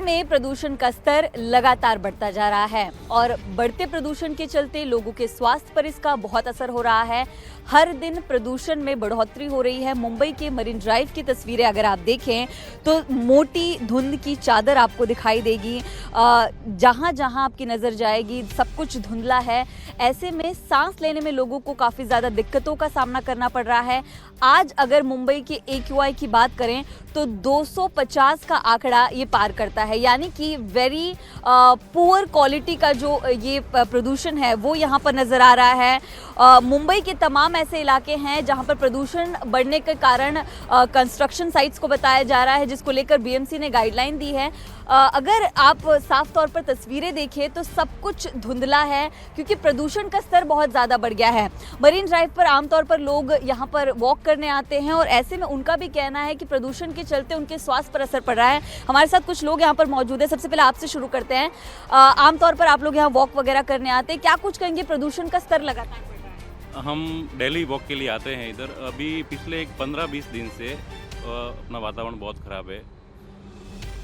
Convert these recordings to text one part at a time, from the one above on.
में प्रदूषण का स्तर लगातार बढ़ता जा रहा है और बढ़ते प्रदूषण के चलते लोगों के स्वास्थ्य पर इसका बहुत असर हो रहा है। हर दिन प्रदूषण में बढ़ोतरी हो रही है। मुंबई के मरीन ड्राइव की तस्वीरें अगर आप देखें तो मोटी धुंध की चादर आपको दिखाई देगी। जहां जहां आपकी नज़र जाएगी सब कुछ धुंधला है। ऐसे में सांस लेने में लोगों को काफ़ी ज़्यादा दिक्कतों का सामना करना पड़ रहा है। आज अगर मुंबई के AQI की बात करें तो 250 का आंकड़ा ये पार करता है, यानी कि वेरी पुअर क्वालिटी का जो ये प्रदूषण है वो यहाँ पर नज़र आ रहा है। मुंबई के तमाम ऐसे इलाके हैं जहाँ पर प्रदूषण बढ़ने के कारण कंस्ट्रक्शन साइट्स को बताया जा रहा है, जिसको लेकर BMC ने गाइडलाइन दी है। अगर आप साफ तौर पर तस्वीरें देखें तो सब कुछ धुंधला है क्योंकि प्रदूषण का स्तर बहुत ज़्यादा बढ़ गया है। मरीन ड्राइव पर आमतौर पर लोग यहाँ पर वॉक करने आते हैं और ऐसे में उनका भी कहना है कि प्रदूषण के चलते उनके स्वास्थ्य पर असर पड़ रहा है। हमारे साथ कुछ लोग यहाँ पर मौजूद है। सबसे पहले आपसे शुरू करते हैं। आमतौर पर आप लोग यहाँ वॉक वगैरह करने आते हैं, क्या कुछ कहेंगे? प्रदूषण का स्तर लगातार बढ़ रहा है। हम डेली वॉक के लिए आते हैं इधर। अभी पिछले 15-20 दिन से अपना वातावरण बहुत ख़राब है।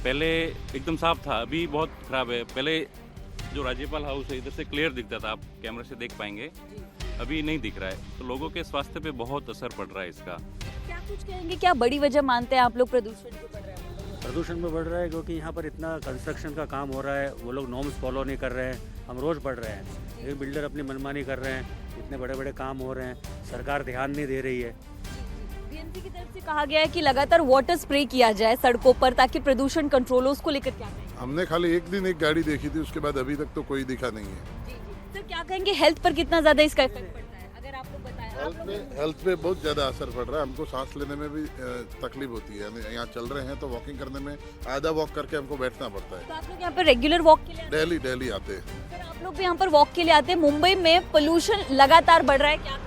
पहले एकदम साफ था, अभी बहुत ख़राब है। पहले जो राज्यपाल हाउस है इधर से क्लियर दिखता था, आप कैमरे से देख पाएंगे, अभी नहीं दिख रहा है। तो लोगों के स्वास्थ्य पे बहुत असर पड़ रहा है इसका। क्या कुछ कहेंगे, क्या बड़ी वजह मानते हैं आप लोग प्रदूषण को बढ़ रहा है? प्रदूषण में बढ़ रहा है क्योंकि यहाँ पर इतना कंस्ट्रक्शन का काम हो रहा है, वो लोग नॉर्म्स फॉलो नहीं कर रहे हैं। हम रोज़ पढ़ रहे हैं, एक बिल्डर अपनी मनमानी कर रहे हैं, इतने बड़े बड़े काम हो रहे हैं, सरकार ध्यान नहीं दे रही है। BMC की तरफ से कहा गया है कि लगातार वाटर स्प्रे किया जाए सड़कों पर ताकि प्रदूषण कंट्रोल हो। उसको लेकर क्या कहेंगे? हमने खाली एक दिन एक गाड़ी देखी थी, उसके बाद अभी तक तो कोई दिखा नहीं है। जी जी सर, क्या कहेंगे हेल्थ पर कितना ज़्यादा इसका इफेक्ट पड़ता है? अगर आप लोग बताएं। हेल्थ पे बहुत ज़्यादा असर पड़ रहा है। हमको सांस लेने में भी तकलीफ होती है। यहाँ चल रहे हैं तो वॉकिंग करने में आधा वॉक करके हमको बैठना पड़ता है। तो आप लोग यहाँ पर रेगुलर वॉक के लिए डेली आते हैं। सर आप लोग भी यहाँ पर वॉक के लिए आते हैं। मुंबई में पोल्यूशन लगातार बढ़ रहा है, क्या कहेंगे?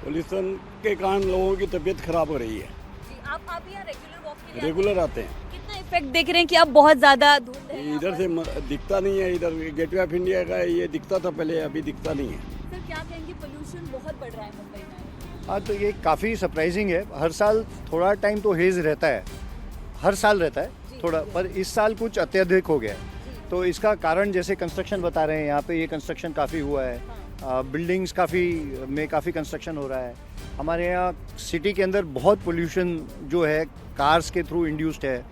पोल्यूशन के कारण लोगों की तबीयत खराब हो रही है। जी, आप यहाँ रेगुलर वॉक के लिए रेगुलर आते हैं। कितना इफेक्ट देख रहे हैं कि अब बहुत ज्यादा धुंध है यहाँ इधर पर? से दिखता नहीं है। इधर गेटवे ऑफ इंडिया का ये दिखता था पहले, अभी दिखता नहीं है। सर क्या कहेंगे, पोल्यूशन बहुत बढ़ रहा है मुंबई में? हाँ, तो ये काफ़ी सरप्राइजिंग है। हर साल थोड़ा टाइम तो हेज रहता है, हर साल रहता है थोड़ा, पर इस साल कुछ अत्यधिक हो गया है। तो इसका कारण जैसे कंस्ट्रक्शन बता रहे हैं, यहाँ पे ये कंस्ट्रक्शन काफ़ी हुआ है। बिल्डिंग्स काफ़ी कंस्ट्रक्शन हो रहा है। हमारे यहाँ सिटी के अंदर बहुत पोल्यूशन जो है कार्स के थ्रू इंड्यूस्ड है।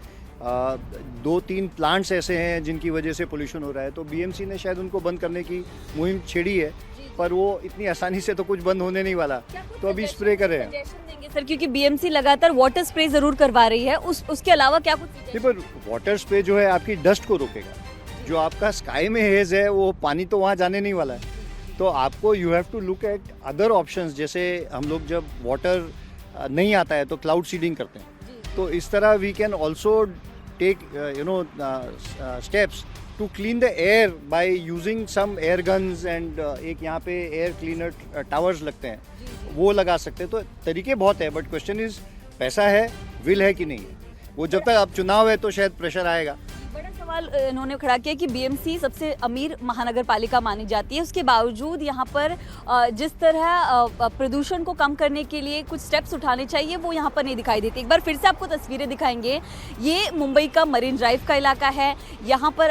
2-3 प्लांट्स ऐसे हैं जिनकी वजह से पोल्यूशन हो रहा है। तो BMC ने शायद उनको बंद करने की मुहिम छेड़ी है, पर वो इतनी आसानी से तो कुछ बंद होने नहीं वाला। तो अभी स्प्रे कर रहे हैं देंगे सर, क्योंकि BMC लगातार वाटर स्प्रे जरूर करवा रही है। उसके अलावा क्या कुछ? नहीं, पर वाटर स्प्रे जो है आपकी डस्ट को रोकेगा। जो आपका स्काई में हेज है वो पानी तो वहाँ जाने नहीं वाला है। तो आपको you have to look at other options. जैसे हम लोग जब वाटर नहीं आता है तो क्लाउड सीडिंग करते हैं। तो इस तरह we can also take steps to clean the air by using some air guns and एक यहाँ पे एयर क्लीनर टावर्स लगते हैं, वो लगा सकते हैं। तो तरीके बहुत है, बट क्वेश्चन इज पैसा है, विल है कि नहीं है। वो जब तक अब चुनाव है तो शायद प्रेशर आएगा। बड़ा सवाल इन्होंने खड़ा किया कि BMC सबसे अमीर महानगर पालिका मानी जाती है, उसके बावजूद यहाँ पर जिस तरह प्रदूषण को कम करने के लिए कुछ स्टेप्स उठाने चाहिए वो यहाँ पर नहीं दिखाई देती। एक बार फिर से आपको तस्वीरें दिखाएंगे। ये मुंबई का मरीन ड्राइव का इलाका है। यहाँ पर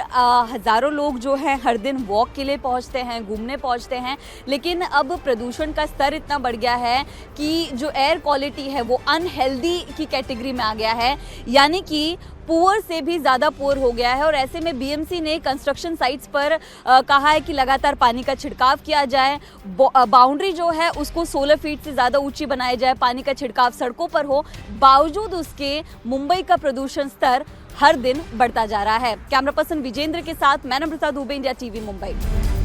हज़ारों लोग जो हैं हर दिन वॉक के लिए पहुँचते हैं, घूमने पहुँचते हैं, लेकिन अब प्रदूषण का स्तर इतना बढ़ गया है कि जो एयर क्वालिटी है वो अनहेल्दी की कैटेगरी में आ गया है, यानी कि पुअर से भी ज़्यादा पुअर हो गया है। और ऐसे में BMC ने कंस्ट्रक्शन साइट्स पर कहा है कि लगातार पानी का छिड़काव किया जाए, बाउंड्री जो है उसको 16 फीट से ज़्यादा ऊंची बनाई जाए, पानी का छिड़काव सड़कों पर हो। बावजूद उसके मुंबई का प्रदूषण स्तर हर दिन बढ़ता जा रहा है। कैमरा पर्सन विजेंद्र के साथ मैं नम्रता दुबे, इंडिया TV मुंबई।